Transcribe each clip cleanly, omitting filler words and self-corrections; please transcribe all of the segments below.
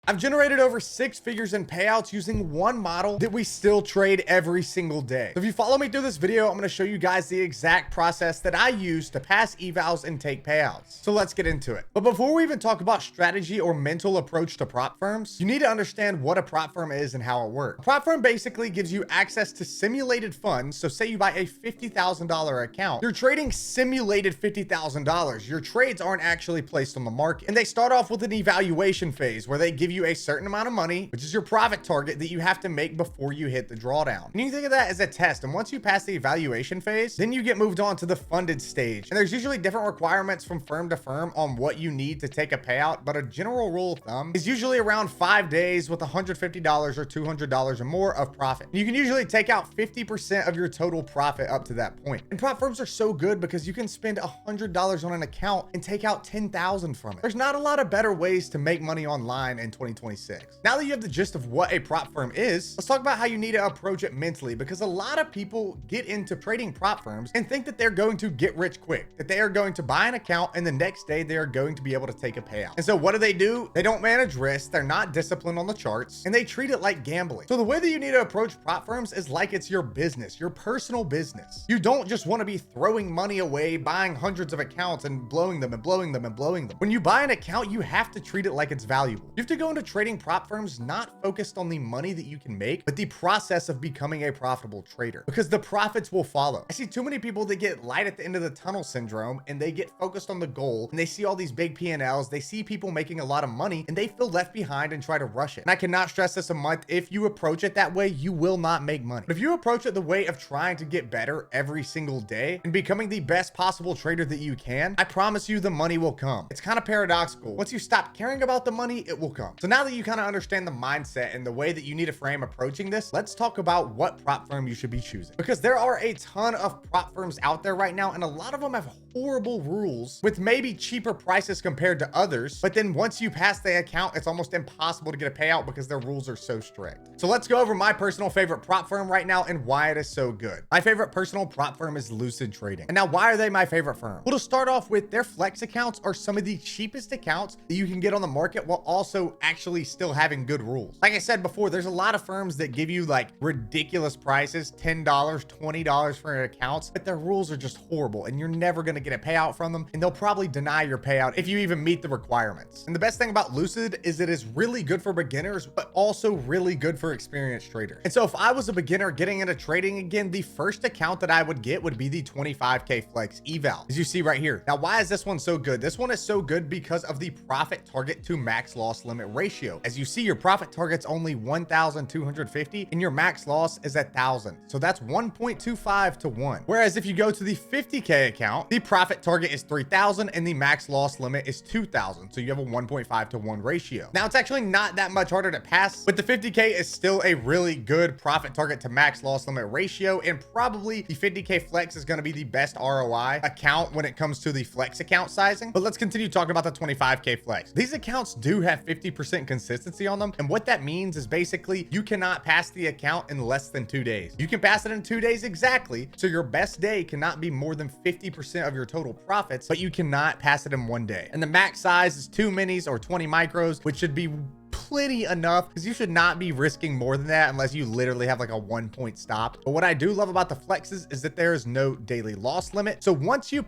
I've generated over 6 figures in payouts using one model that we still trade every single day. So if you follow me through this video, I'm going to show you guys the exact process that I use to pass evals and take payouts. So let's get into it. But before we even talk about strategy or mental approach to prop firms, you need to understand what a prop firm is and how it works. A prop firm basically gives you access to simulated funds. So say you buy a $50,000 account, you're trading simulated $50,000. Your trades aren't actually placed on the market. And they start off with an evaluation phase where they give you a certain amount of money, which is your profit target that you have to make before you hit the drawdown. And you can think of that as a test. And once you pass the evaluation phase, then you get moved on to the funded stage. And there's usually different requirements from firm to firm on what you need to take a payout. But a general rule of thumb is usually around 5 days with $150 or $200 or more of profit. You can usually take out 50% of your total profit up to that point. And prop firms are so good because you can spend $100 on an account and take out 10,000 from it. There's not a lot of better ways to make money online in 2026. Now that you have the gist of what a prop firm is, let's talk about how you need to approach it mentally, because a lot of people get into trading prop firms and think that they're going to get rich quick, that they are going to buy an account and the next day they are going to be able to take a payout. And so what do? They don't manage risk, they're not disciplined on the charts, and they treat it like gambling. So the way that you need to approach prop firms is like it's your business, your personal business. You don't just want to be throwing money away, buying hundreds of accounts and blowing them and blowing them and blowing them. When you buy an account, you have to treat it like it's valuable. You have to go into trading prop firms not focused on the money that you can make, but the process of becoming a profitable trader, because the profits will follow. I see too many people that get light at the end of the tunnel syndrome, and they get focused on the goal, and they see all these big P&Ls, they see people making a lot of money, and they feel left behind and try to rush it. And I cannot stress this a month. If you approach it that way, you will not make money. But if you approach it the way of trying to get better every single day and becoming the best possible trader that you can, I promise you the money will come. It's kind of paradoxical. Once you stop caring about the money, it will come. So now that you kind of understand the mindset and the way that you need to frame approaching this, let's talk about what prop firm you should be choosing, because there are a ton of prop firms out there right now, and a lot of them have horrible rules with maybe cheaper prices compared to others. But then once you pass the account, it's almost impossible to get a payout because their rules are so strict. So let's go over my personal favorite prop firm right now and why it is so good. My favorite personal prop firm is Lucid Trading. And now, why are they my favorite firm? Well, to start off with, their flex accounts are some of the cheapest accounts that you can get on the market while also actually still having good rules. Like I said before, there's a lot of firms that give you like ridiculous prices, $10, $20 for accounts, but their rules are just horrible and you're never going to get a payout from them, and they'll probably deny your payout if you even meet the requirements. And the best thing about Lucid is it is really good for beginners, but also really good for experienced traders. And so if I was a beginner getting into trading again, the first account that I would get would be the 25K Flex eval, as you see right here. Now, why is this one so good? This one is so good because of the profit target to max loss limit ratio. As you see, your profit target's only 1,250 and your max loss is 1,000. So that's 1.25 to 1. Whereas if you go to the 50K account, the profit target is 3,000 and the max loss limit is 2,000. So you have a 1.5 to 1 ratio. Now, it's actually not that much harder to pass, but the 50K is still a really good profit target to max loss limit ratio, and probably the 50K Flex is going to be the best ROI account when it comes to the Flex account sizing. But let's continue talking about the 25K Flex. These accounts do have 50% consistency on them, and what that means is basically you cannot pass the account in less than 2 days. You can pass it in 2 days exactly, so your best day cannot be more than 50% of your total profits, but you cannot pass it in 1 day. And the max size is 2 minis or 20 micros, which should be plenty enough, because you should not be risking more than that unless you literally have like a 1-point stop. But what I do love about the flexes is that there is no daily loss limit. So once you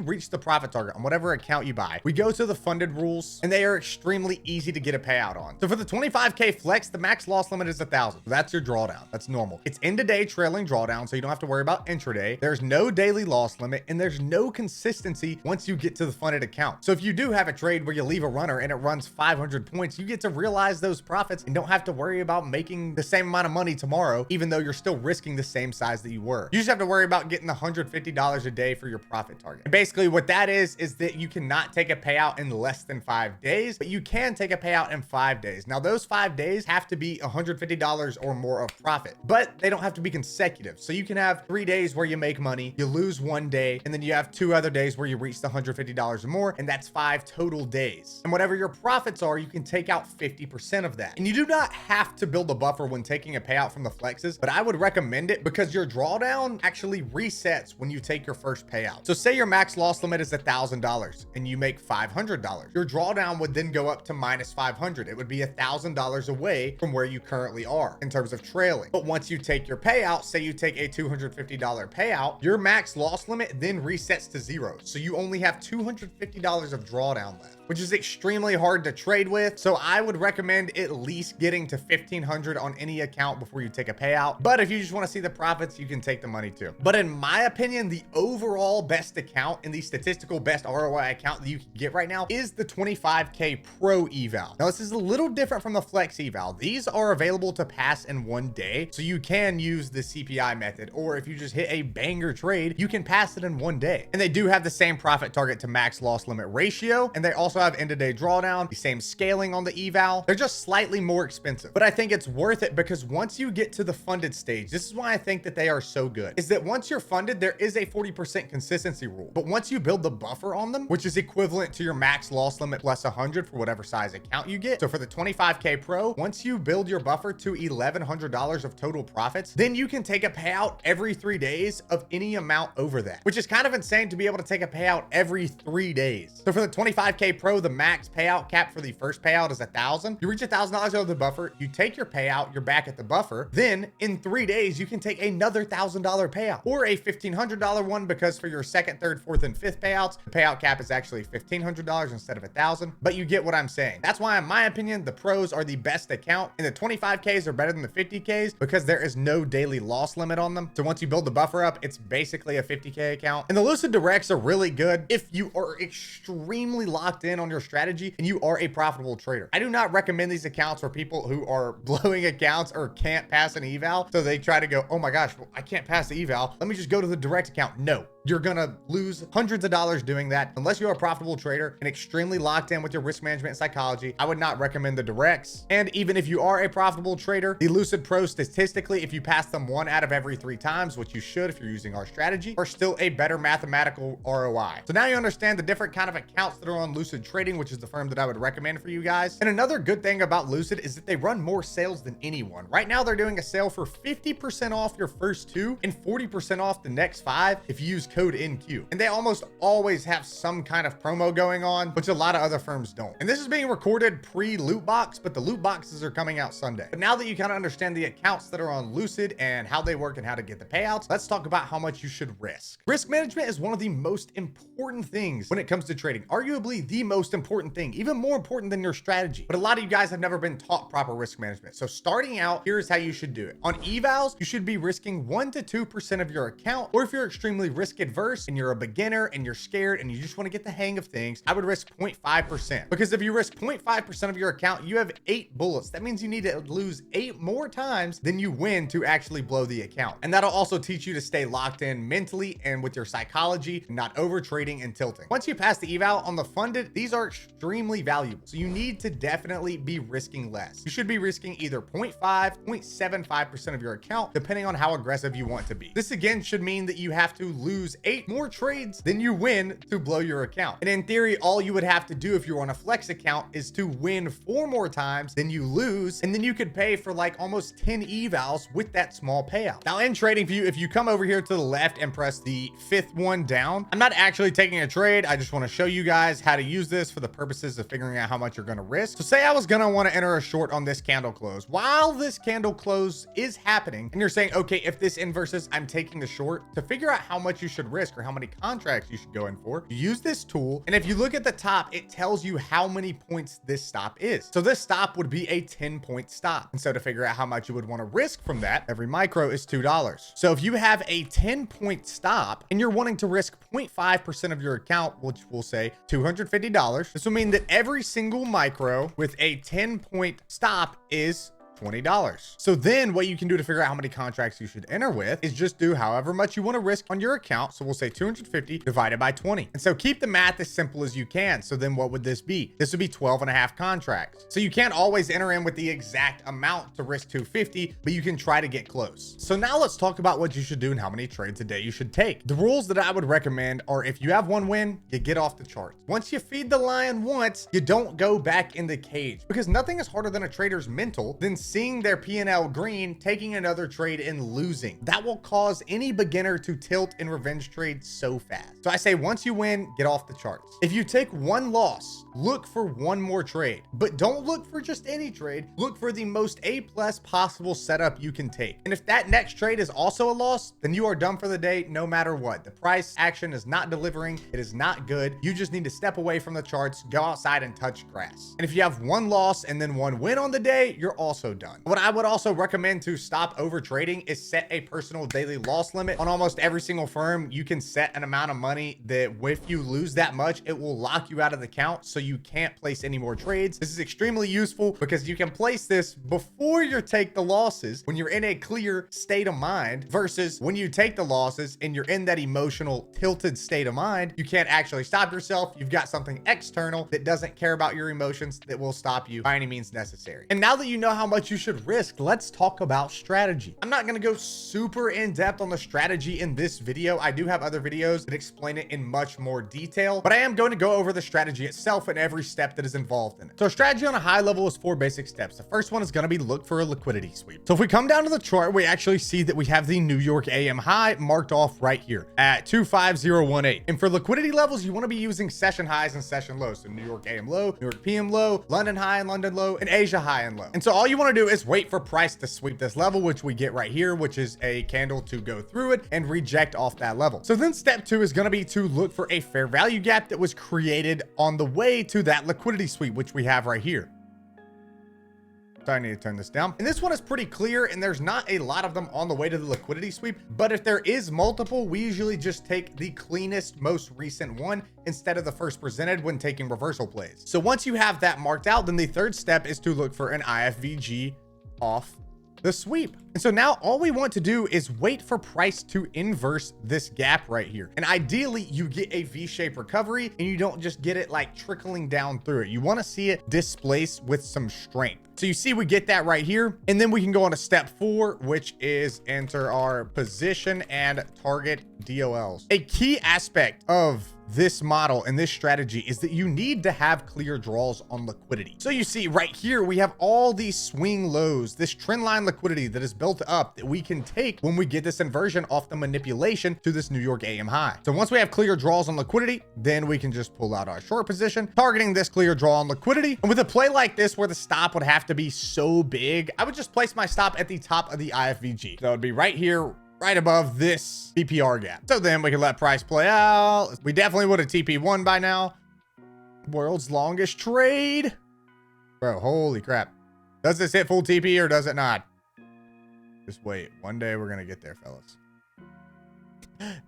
reach the profit target on whatever account you buy, we go to the funded rules, and they are extremely easy to get a payout on. So for the 25K Flex, the max loss limit is 1,000. So that's your drawdown. That's normal. It's end of day trailing drawdown, so you don't have to worry about intraday. There's no daily loss limit, and there's no consistency once you get to the funded account. So if you do have a trade where you leave a runner and it runs 500 points, you get to realize those profits and don't have to worry about making the same amount of money tomorrow, even though you're still risking the same size that you were. You just have to worry about getting $150 a day for your profit target. And basically what that is that you cannot take a payout in less than 5 days, but you can take a payout in 5 days. Now, those 5 days have to be $150 or more of profit, but they don't have to be consecutive. So you can have 3 days where you make money, you lose 1 day, and then you have 2 other days where you reach the $150 or more, and that's 5 total days. And whatever your profits are, you can take out about 50% of that. And you do not have to build a buffer when taking a payout from the flexes, but I would recommend it because your drawdown actually resets when you take your first payout. So say your max loss limit is $1,000 and you make $500. Your drawdown would then go up to minus 500. It would be $1,000 away from where you currently are in terms of trailing. But once you take your payout, say you take a $250 payout, your max loss limit then resets to zero. So you only have $250 of drawdown left, which is extremely hard to trade with. So I would recommend at least getting to 1,500 on any account before you take a payout. But if you just want to see the profits, you can take the money too. But in my opinion, the overall best account and the statistical best ROI account that you can get right now is the 25K Pro eval. Now this is a little different from the flex eval. These are available to pass in one day. So you can use the CPI method, or if you just hit a banger trade, you can pass it in one day. And they do have the same profit target to max loss limit ratio. And they also have end of day drawdown, the same scaling on the eval. They're just slightly more expensive, but I think it's worth it because once you get to the funded stage, this is why I think that they are so good, is that once you're funded, there is a 40% consistency rule. But once you build the buffer on them, which is equivalent to your max loss limit plus 100 for whatever size account you get. So for the 25K Pro, once you build your buffer to $1,100 of total profits, then you can take a payout every 3 days of any amount over that, which is kind of insane to be able to take a payout every 3 days. So for the 25K Pro, the max payout cap for the first payout is $1,000. You reach $1,000 over the buffer, you take your payout, you're back at the buffer. Then in 3 days, you can take another $1,000 payout or a $1,500 one, because for your second, third, fourth, and fifth payouts, the payout cap is actually $1,500 instead of $1,000. But you get what I'm saying. That's why, in my opinion, the pros are the best account, and the 25Ks are better than the 50Ks because there is no daily loss limit on them. So once you build the buffer up, it's basically a 50K account. And the Lucid Directs are really good if you are extremely locked in on your strategy and you are a profitable trader. I do not recommend these accounts for people who are blowing accounts or can't pass an eval. So they try to go, oh my gosh, well, I can't pass the eval. Let me just go to the direct account. No, you're gonna lose hundreds of dollars doing that. Unless you're a profitable trader and extremely locked in with your risk management and psychology, I would not recommend the directs. And even if you are a profitable trader, the Lucid Pro, statistically, if you pass them 1 out of every 3 times, which you should if you're using our strategy, are still a better mathematical ROI. So now you understand the different kind of accounts that are on Lucid Trading, which is the firm that I would recommend for you guys. And another good thing about Lucid is that they run more sales than anyone. Right now, they're doing a sale for 50% off your first 2 and 40% off the next 5 if you use code NQ. And they almost always have some kind of promo going on, which a lot of other firms don't. And this is being recorded pre-loot box, but the loot boxes are coming out Sunday. But now that you kind of understand the accounts that are on Lucid and how they work and how to get the payouts, let's talk about how much you should risk. Risk management is one of the most important things when it comes to trading. Arguably the most important thing, even more important than your strategy. But a lot of you guys have never been taught proper risk management. So starting out, here's how you should do it. On evals, you should be risking 1 to 2% of your account, or if you're extremely risk adverse and you're a beginner and you're scared and you just want to get the hang of things, I would risk 0.5%. Because if you risk 0.5% of your account, you have 8 bullets. That means you need to lose 8 more times than you win to actually blow the account. And that'll also teach you to stay locked in mentally and with your psychology, not over trading and tilting. Once you pass the eval on the funded, these are extremely valuable. So you need to definitely be risking less. You should be risking either 0.5, 0.75% of your account, depending on how aggressive you want to be. This again should mean that you have to lose 8 more trades than you win to blow your account. And in theory, all you would have to do if you're on a flex account is to win 4 more times than you lose, and then you could pay for like almost 10 evals with that small payout. Now in trading view, if you come over here to the left and press the 5th one down, I'm not actually taking a trade. I just want to show you guys how to use this for the purposes of figuring out how much you're going to risk. So say I was going to want to enter a short on this candle close. While this candle close is happening and you're saying, okay, if this inverses, I'm taking the short. To figure out how much you should risk or how many contracts you should go in for, you use this tool. And if you look at the top, it tells you how many points this stop is. So this stop would be a 10-point stop. And so to figure out how much you would want to risk from that, every micro is $2. So if you have a 10-point stop and you're wanting to risk 0.5% of your account, which we'll say $250, this will mean that every single micro with a 10-point stop is $20. So then what you can do to figure out how many contracts you should enter with is just do however much you want to risk on your account. So we'll say 250 divided by 20. And so keep the math as simple as you can. So then what would this be? This would be 12 and a half contracts. So you can't always enter in with the exact amount to risk 250, but you can try to get close. So now let's talk about what you should do and how many trades a day you should take. The rules that I would recommend are if you have one win, you get off the charts. Once you feed the lion once, you don't go back in the cage, because nothing is harder than a trader's mental than seeing their P&L green, taking another trade and losing. That will cause any beginner to tilt and revenge trade so fast. So I say once you win, get off the charts. If you take one loss, look for one more trade, but don't look for just any trade. Look for the most A+ possible setup you can take. And if that next trade is also a loss, then you are done for the day no matter what. The price action is not delivering. It is not good. You just need to step away from the charts, go outside and touch grass. And if you have one loss and then one win on the day, you're also done. What I would also recommend to stop over trading is set a personal daily loss limit. On almost every single firm, you can set an amount of money that if you lose that much, it will lock you out of the count, so you can't place any more trades. This is extremely useful because you can place this before you take the losses when you're in a clear state of mind, versus when you take the losses and you're in that emotional tilted state of mind, you can't actually stop yourself. You've got something external that doesn't care about your emotions that will stop you by any means necessary. And now that you know how much you should risk, let's talk about strategy. I'm not going to go super in depth on the strategy in this video. I do have other videos that explain it in much more detail, but I am going to go over the strategy itself and every step that is involved in it. So strategy on a high level is 4 basic steps. The first one is going to be look for a liquidity sweep. So if we come down to the chart, we actually see that we have the New York AM high marked off right here at 25018. And for liquidity levels, you want to be using session highs and session lows. So New York AM low, New York PM low, London high and London low, and Asia high and low. And so all you want to do is wait for price to sweep this level, which we get right here, which is a candle to go through it and reject off that level. So then step 2 is going to be to look for a fair value gap that was created on the way to that liquidity sweep, which we have right here. So I need to turn this down. And this one is pretty clear, and there's not a lot of them on the way to the liquidity sweep. But if there is multiple, we usually just take the cleanest, most recent one instead of the first presented when taking reversal plays. So once you have that marked out, then the third step is to look for an IFVG off the sweep. And so now all we want to do is wait for price to inverse this gap right here. And ideally you get a V-shaped recovery and you don't just get it like trickling down through it. You want to see it displace with some strength. So you see we get that right here. And then we can go on to step 4, which is enter our position and target DOLs. A key aspect of this model and this strategy is that you need to have clear draws on liquidity. So you see right here, we have all these swing lows, this trend line liquidity that is built up that we can take when we get this inversion off the manipulation to this New York AM high. So once we have clear draws on liquidity, then we can just pull out our short position, targeting this clear draw on liquidity. And with a play like this, where the stop would have to be so big, I would just place my stop at the top of the IFVG. So it would be right here, right above this BPR gap. So then we can let price play out. We definitely would have TP1 by now. World's longest trade. Bro, holy crap. Does this hit full TP or does it not? Just wait. One day we're going to get there, fellas.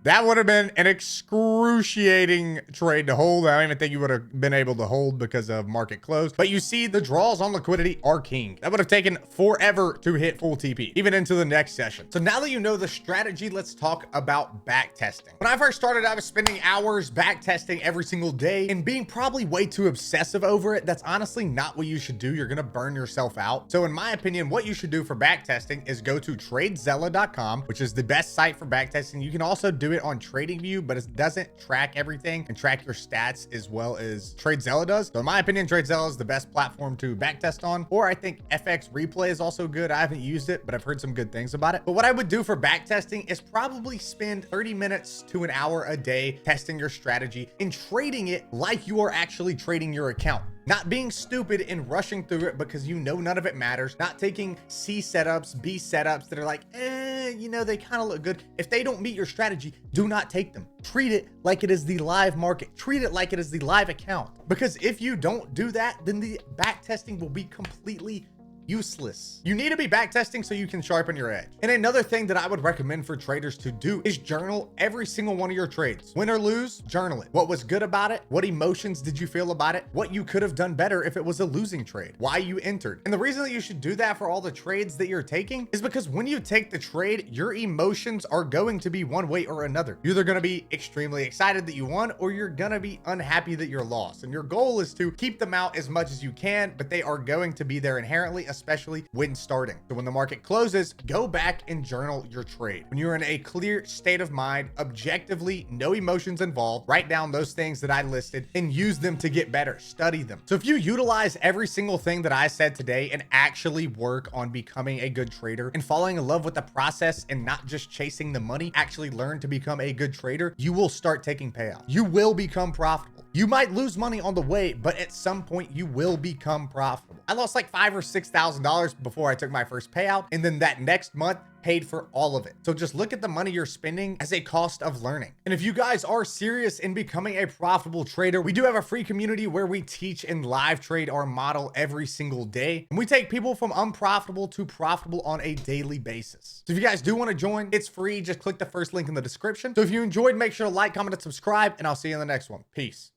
That would have been an excruciating trade to hold. I don't even think you would have been able to hold because of market close. But you see, the draws on liquidity are king. That would have taken forever to hit full TP, even into the next session. So now that you know the strategy, let's talk about back testing. When I first started, I was spending hours back testing every single day and being probably way too obsessive over it. That's honestly not what you should do. You're going to burn yourself out. So in my opinion, what you should do for back testing is go to tradezilla.com, which is the best site for back testing. You can also do it on TradingView, but it doesn't track everything and track your stats as well as TradeZella does. So in my opinion, TradeZella is the best platform to backtest on, or I think FX Replay is also good. I haven't used it, but I've heard some good things about it. But what I would do for backtesting is probably spend 30 minutes to an hour a day testing your strategy and trading it like you are actually trading your account. Not being stupid and rushing through it because you know none of it matters. Not taking C setups, B setups that are like, you know, they kind of look good. If they don't meet your strategy, do not take them. Treat it like it is the live market. Treat it like it is the live account. Because if you don't do that, then the back testing will be completely useless. You need to be backtesting so you can sharpen your edge. And another thing that I would recommend for traders to do is journal every single one of your trades. Win or lose, journal it. What was good about it? What emotions did you feel about it? What you could have done better if it was a losing trade? Why you entered? And the reason that you should do that for all the trades that you're taking is because when you take the trade, your emotions are going to be one way or another. You're either going to be extremely excited that you won, or you're going to be unhappy that you're lost. And your goal is to keep them out as much as you can, but they are going to be there inherently, especially when starting. So when the market closes, go back and journal your trade. When you're in a clear state of mind, objectively, no emotions involved, write down those things that I listed and use them to get better. Study them. So if you utilize every single thing that I said today and actually work on becoming a good trader and falling in love with the process and not just chasing the money, actually learn to become a good trader, you will start taking payouts. You will become profitable. You might lose money on the way, but at some point you will become profitable. I lost like $5,000 or $6,000 before I took my first payout, and then that next month paid for all of it. So just look at the money you're spending as a cost of learning. And if you guys are serious in becoming a profitable trader, we do have a free community where we teach and live trade our model every single day. And we take people from unprofitable to profitable on a daily basis. So if you guys do want to join, it's free. Just click the first link in the description. So if you enjoyed, make sure to like, comment, and subscribe, and I'll see you in the next one. Peace.